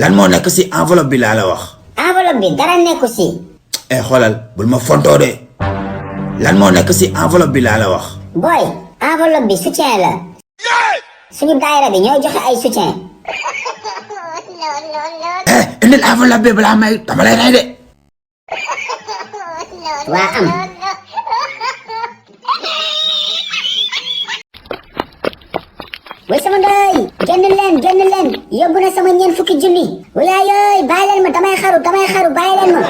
lan moo nekk si enveloppe bi laa la wax. enveloppe bi dara nekku si. xoolal bul ma fontoo de lan moo nekk si enveloppe bi laa la wax. boy enveloppe bi soutien la. suñu daayira bi ñooy joxe ay soutien. indil enveloppe bi balaa may dama lay rey de. waa am. way sama ndey génn leen yóbbu na sama ñeent fukki junni. walaayooy bàyyi leen ma damay xaru bàyyi leen ma.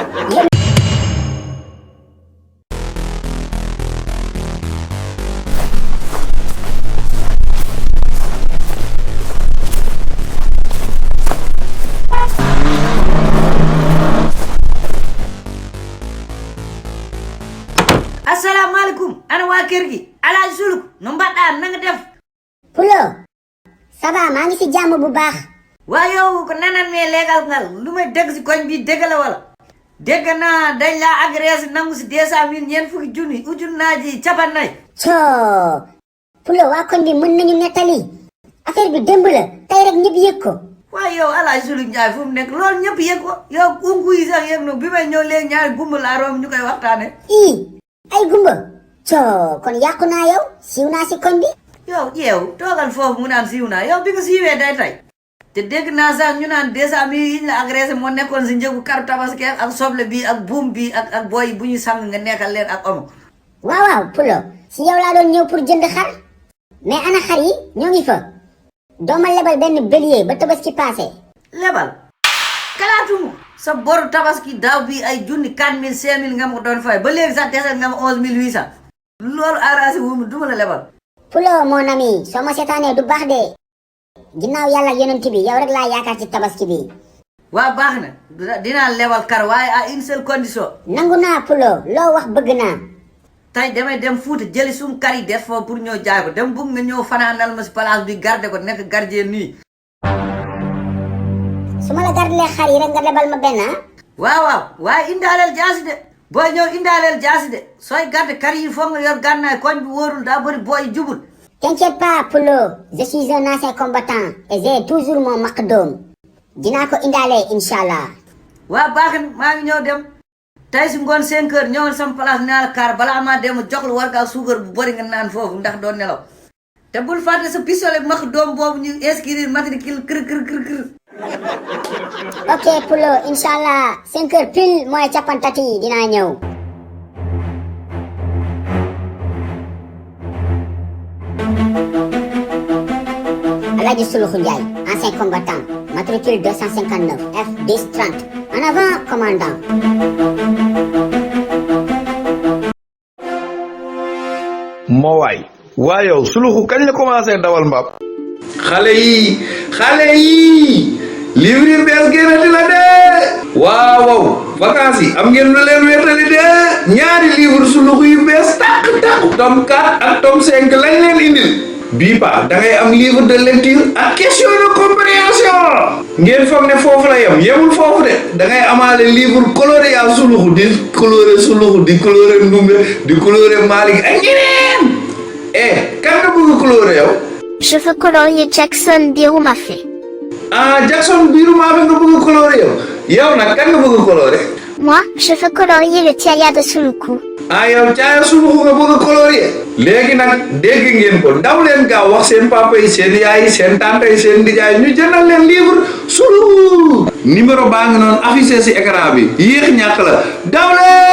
asalaamaaleykum ana waa kër gi Alaaji Suluk nu mbaɗɗaa na nga def. Pulo ça va maa ngi si jàmm bu baax. waa yow ko nanan me leegal ngal lu may dégg si koñ bi dégg la wala. dégg naa dañ laa agressé nangu si 200 000 ñeent fukki junni ujun naa ji capannay. coo Pulo waa koñ bi mën nañu nettali affaire bi démb la tey rek ñëpp yëg ko. waaye yow Alaaji Suluk Njaay fu mu nekk loolu ñëpp yëg ko yow unku yi sax yëg na bi may ñëw léegi ñaari gumba laa room ñu koy waxtaane. ay gumba coo kon yàqu naa yow siiw naa si koñ bi. yow toogal foofu mu naan siiw naa yow bi nga siiwee day tey te dégg naa sax ñu naan 200 000 yi ñu la agressé moo nekkoon si njëgu karu tabaski ak soble bi ak buum bi ak booy bu ñu sang nga nekkal leen ak omo. waaw Pulo si yow laa doon ñëw pour jënd xar mais ana xar yi ñoo ngi fa dooma lebal benn bélier ba tabaski passé. lebal kalaatumu sa boru tabaski daaw bi ay junni 4000 5000 nga ma ko doon fay ba léegi sax desal nga ma 11800 loolu arrangé wu mu duma la lebal. Pulo mon ami soo ma seetaanee du baax de ginnaaw yàlla yonent bi yow rek laa yaakaar ci tabaski bi. waa baax na dinaa lebal kar waaye à une seule condition. nangu naa Pulo loo wax bëgg naa. tey damay dem Fuuta jëli suñu kar yi des foofu pour ñëw jaay ko dem bëgg nga ñëw fanaanal ma si place bi garder ko nekk gardien nii. su ma la gardelee xar yi rek nga lebal ma benn waaw waaye indaaleel jaasi de booy ñëw indaaleel jaasi de sooy garde kar yi foog nga yor gànnaay koñ bi wóorul daa bëri booy jubul. t'inquiète pas Pulo je suis un ancien combattant et j'ai toujours mon maqdoom dinaa ko indaale inshallah. waa baax na maa ngi ñëw dem tey si ngoon 5 heures ñëwal sama place naa la kaar balaa maa dem jox la warga suukar bu bëri nga naan foofu ndax doon nelaw te bul fàtte sa pistolet maqdoom boobu ñu inscrire matricule kër. ok Pulo inshallah 5 heures pile mooy capantati dinaa ñëw. Alaaji Suluxu Njaay ancien combattant matricule 259 F 1030 en avant commandant. moo waay yow Suluxu kañ la commencé dawal mbaam. xale yi livre bees génnati la de waaw vacances yi am ngeen lu leen wétali de ñaari livre Suluxu yu bees tàq tome 4 ak tome 5 lañ leen indil bii pa da ngay am livre de lecture ak question de compréhension ngeen foog ne foofu la yemul foofu de da ngay amaale livre coloré yaa Suluxu di coloré Suluxu di coloré Ndumbe di coloré Malick ak ñeneen kan nga bëgg coloré yow. Je veux colorier Jackson Birumafé. Jackson Birumafé nga bëgg coloré yow nag kan nga bëgg coloré. Moi, je veux colorier le Tiaya de Suluku. yow Tiaya Suluku nga bëgg coloré. léegi nag dégg ngeen ko daw leen gaaw wax seen papa yi seen yaay yi seen tante yi seen nijaay ñu jëndal leen livre Suluku. numéro baa ngi noonu affiché si écran bi yéex ñàkk la daw leen.